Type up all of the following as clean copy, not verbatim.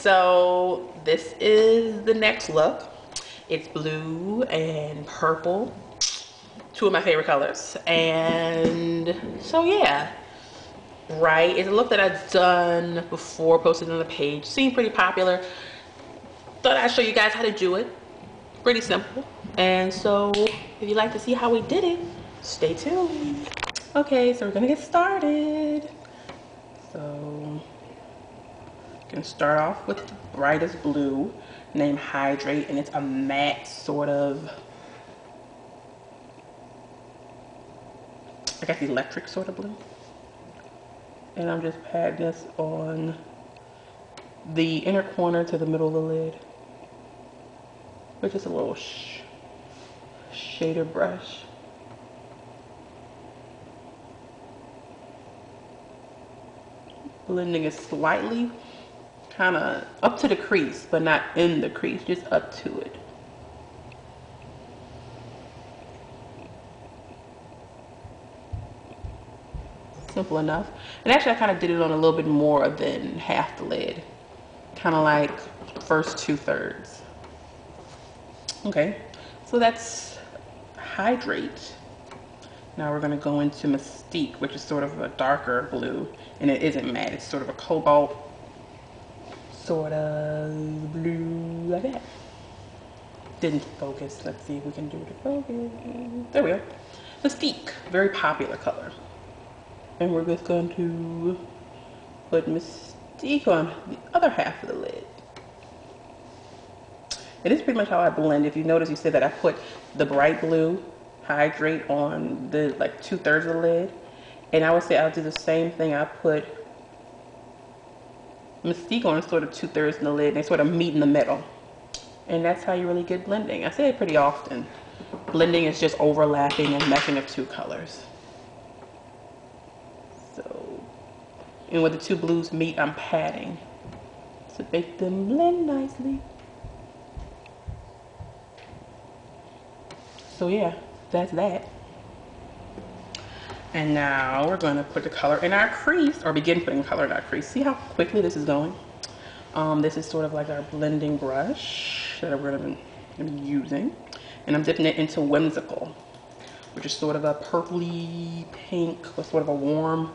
So this is the next look. It's blue and purple, two of my favorite colors. And so yeah, right, it's a look that I've done before, posted on the page, seemed pretty popular. Thought I'd show you guys how to do it. Pretty simple. And so if you'd like to see how we did it, stay tuned. Okay, so we're gonna get started. So gonna start off with the brightest blue named Hydrate, and it's a matte sort of, I guess, electric sort of blue. And I'm just patting this on the inner corner to the middle of the lid with just a little shader brush. Blending it slightly, kind of up to the crease, but not in the crease, just up to it. Simple enough. And actually I kind of did it on a little bit more than half the lid, kind of like the first 2/3. Okay, so that's Hydrate. Now we're going to go into Mystique, which is sort of a darker blue, and it isn't matte, it's sort of a cobalt sort of blue, like that. Didn't focus. Let's see if we can do the focus. There we go. Mystique, very popular color. And we're just going to put Mystique on the other half of the lid. It is pretty much how I blend. If you notice, you said that I put the bright blue Hydrate on the like 2/3 of the lid, and I would say I'll do the same thing. I put Mystique on sort of 2/3 in the lid, and they sort of meet in the middle, and that's how you really get blending. I say it pretty often. Blending is just overlapping and meshing of two colors. So, and where the two blues meet, I'm patting to make them blend nicely. So yeah, that's that. And now we're going to put the color in our crease, or begin putting color in our crease. See how quickly this is going? This is sort of like our blending brush that we're going to be using. And I'm dipping it into Whimsical, which is sort of a purpley pink, with sort of a warm,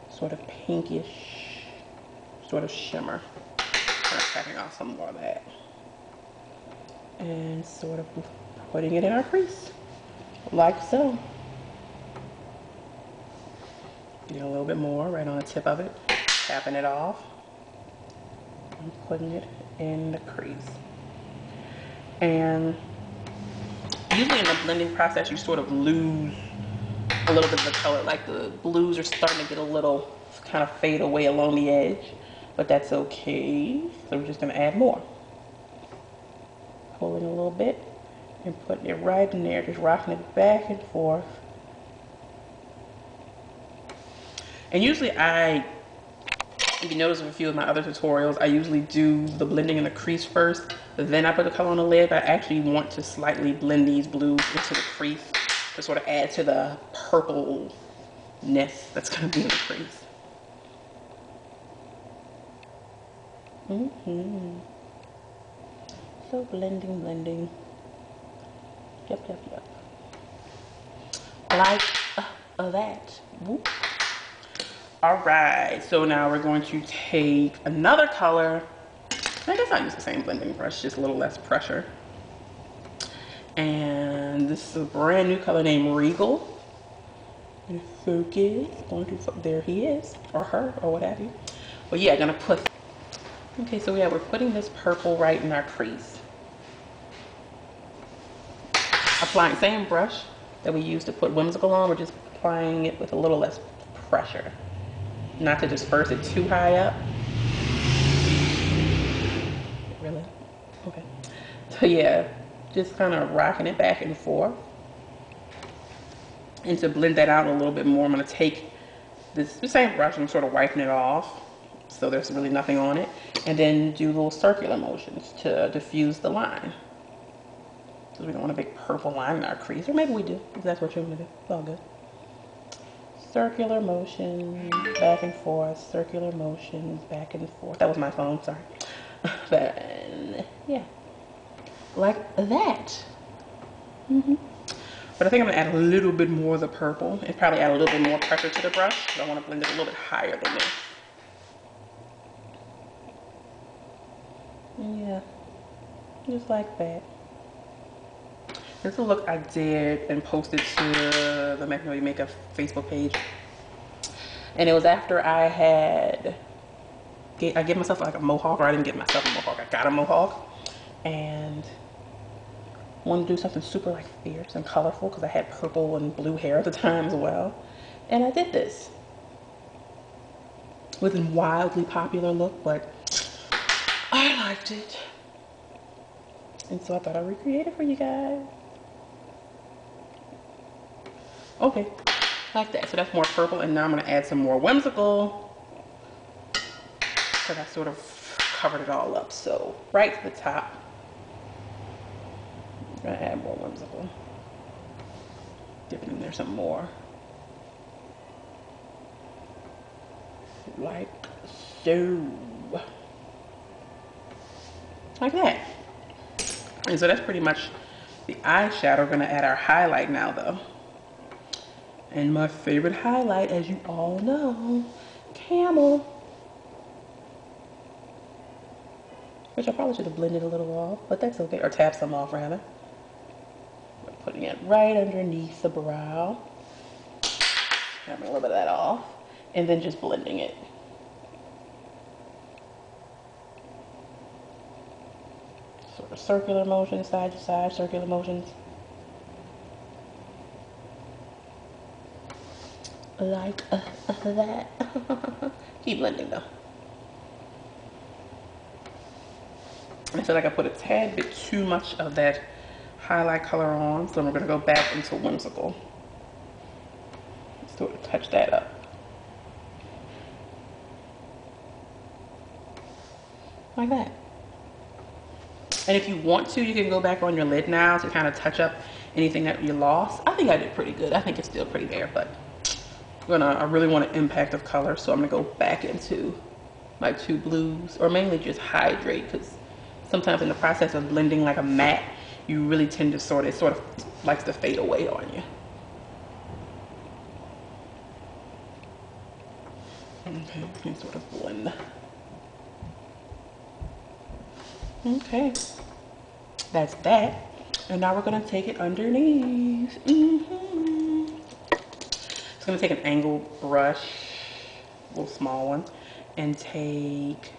sort of pinkish, sort of shimmer. I'm tapping off some more of that. And sort of putting it in our crease, like so. Get a little bit more right on the tip of it, tapping it off, and putting it in the crease. And usually in the blending process, you sort of lose a little bit of the color, like the blues are starting to get a little kind of fade away along the edge, but that's okay. So we're just gonna add more. Pulling a little bit and putting it right in there, just rocking it back and forth. And usually if you notice in a few of my other tutorials, I usually do the blending in the crease first, then I put the color on the lid. But I actually want to slightly blend these blues into the crease to sort of add to the purpleness that's going to be in the crease. So blending. Yep. Like that. Whoop. All right, so now we're going to take another color. I guess I'll use the same blending brush, just a little less pressure. And this is a brand new color named Regal. And focus, there he is, or her, or what have you. But yeah, gonna put, okay, so yeah, we're putting this purple right in our crease. Applying same brush that we used to put Whimsical on, we're just applying it with a little less pressure. Not to disperse it too high up. Really? Okay. So yeah, just kind of rocking it back and forth. And to blend that out a little bit more, I'm going to take the same brush and sort of wiping it off so there's really nothing on it. And then do little circular motions to diffuse the line. Because we don't want a big purple line in our crease. Or maybe we do, if that's what you're going to do. It's all good. Circular motions, back and forth, circular motions, back and forth. That was my phone, sorry. Then, yeah, like that. But I think I'm gonna add a little bit more of the purple and probably add a little bit more pressure to the brush because I want to blend it a little bit higher than this. Yeah, just like that. This is a look I did and posted to the Magnolia Makeup Facebook page. And it was after I gave myself like a mohawk, or I didn't give myself a mohawk, I got a mohawk. And wanted to do something super like fierce and colorful because I had purple and blue hair at the time as well. And I did this. It wasn't a wildly popular look, but I liked it. And so I thought I'd recreate it for you guys. Okay, like that. So that's more purple, and now I'm gonna add some more whimsical because I sort of covered it all up. So right to the top, I'm gonna add more whimsical. Dipping in there some more. Like so. Like that. And so that's pretty much the eyeshadow. We're gonna add our highlight now though. And my favorite highlight, as you all know, Camel. Which I probably should have blended a little off, but that's okay. Or tap some off rather. We're putting it right underneath the brow. Tapping a little bit of that off. And then just blending it. Sort of circular motions, side to side, circular motions. Like that. Keep blending though. I feel like I put a tad bit too much of that highlight color on, so we're gonna go back into whimsical. Sort of touch that up. Like that. And if you want to, you can go back on your lid now to kind of touch up anything that you lost. I think I did pretty good. I think it's still pretty there, but I really want an impact of color, so I'm gonna go back into my two blues, or mainly just hydrate, because sometimes in the process of blending like a matte, you really tend to sort of likes to fade away on you. Okay, you can sort of blend. Okay, that's that. And now we're gonna take it underneath. I'm gonna take an angled brush, a little small one, and take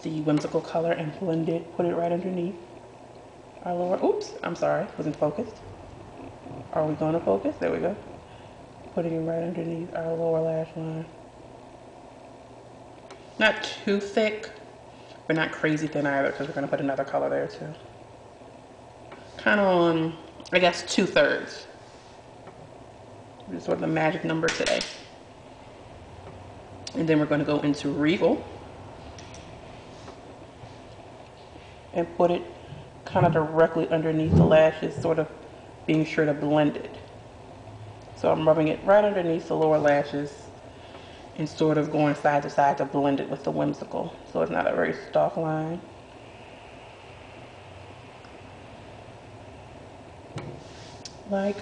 the whimsical color and blend it, put it right underneath our lower, oops, I'm sorry, wasn't focused. Are we gonna focus? There we go. Putting it right underneath our lower lash line. Not too thick, but not crazy thin either, because we're gonna put another color there too. Kind of on, I guess, 2/3. Sort of the magic number today. And then we're going to go into Regal and put it kind of directly underneath the lashes, sort of being sure to blend it. So I'm rubbing it right underneath the lower lashes and sort of going side to side to blend it with the whimsical, so it's not a very stark line. Like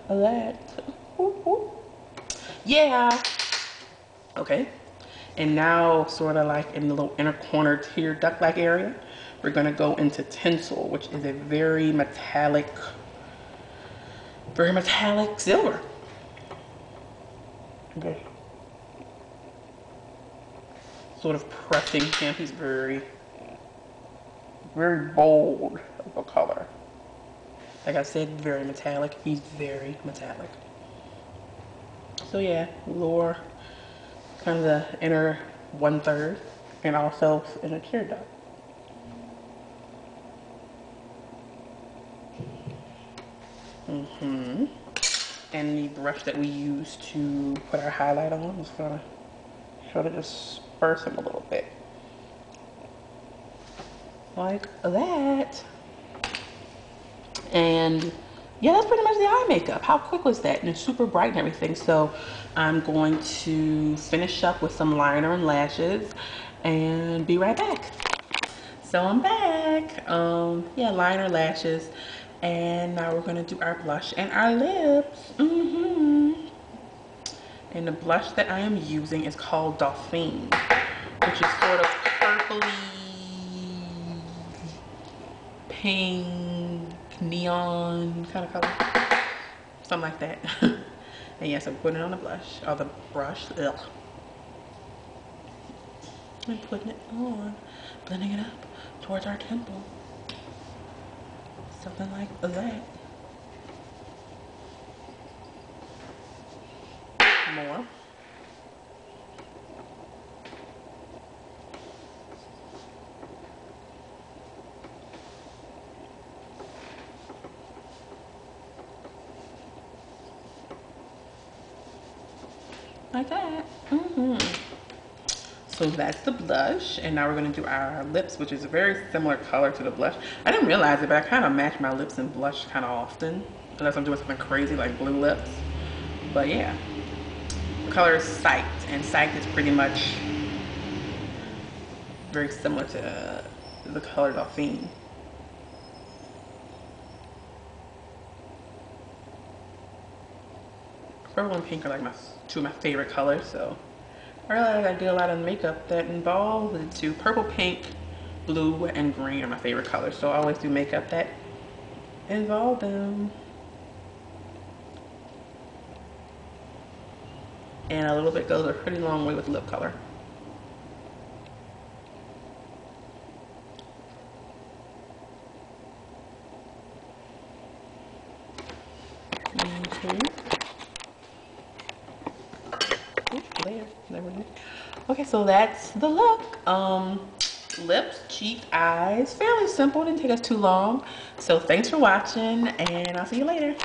that. Yeah. Okay. And now, sort of like in the little inner corner tear duct-like area, we're going to go into Tinsel, which is a very metallic silver. Okay. Sort of pressing him. He's very, very bold of a color. Like I said, very metallic. He's very metallic. So yeah, lower, kind of the inner 1/3, and also in a tear duct. And the brush that we used to put our highlight on, I'm just gonna sort of disperse him a little bit. Like that. And yeah, that's pretty much the eye makeup. How quick was that? And it's super bright and everything. So I'm going to finish up with some liner and lashes and be right back. So I'm back. Yeah, liner, lashes, and now we're gonna do our blush and our lips. And the blush that I am using is called Dauphine, which is sort of purpley, pink, neon kind of color, something like that. And yes, I'm putting it on the blush or the brush. Ugh. And putting it on, blending it up towards our temple. Something like that. More. Like that. So that's the blush, and now we're going to do our lips, which is a very similar color to the blush. I didn't realize it, but I kind of match my lips and blush kind of often, unless I'm doing something crazy like blue lips. But yeah, the color is Psyched, and Psyched is pretty much very similar to the color Dauphine. Purple and pink are like two of my favorite colors, so I realized I did a lot of makeup that involved the two. Purple, pink, blue, and green are my favorite colors, so I always do makeup that involve them. And a little bit goes a pretty long way with lip color. Okay, so that's the look. Lips, cheeks, eyes, fairly simple. Didn't take us too long. So thanks for watching, and I'll see you later.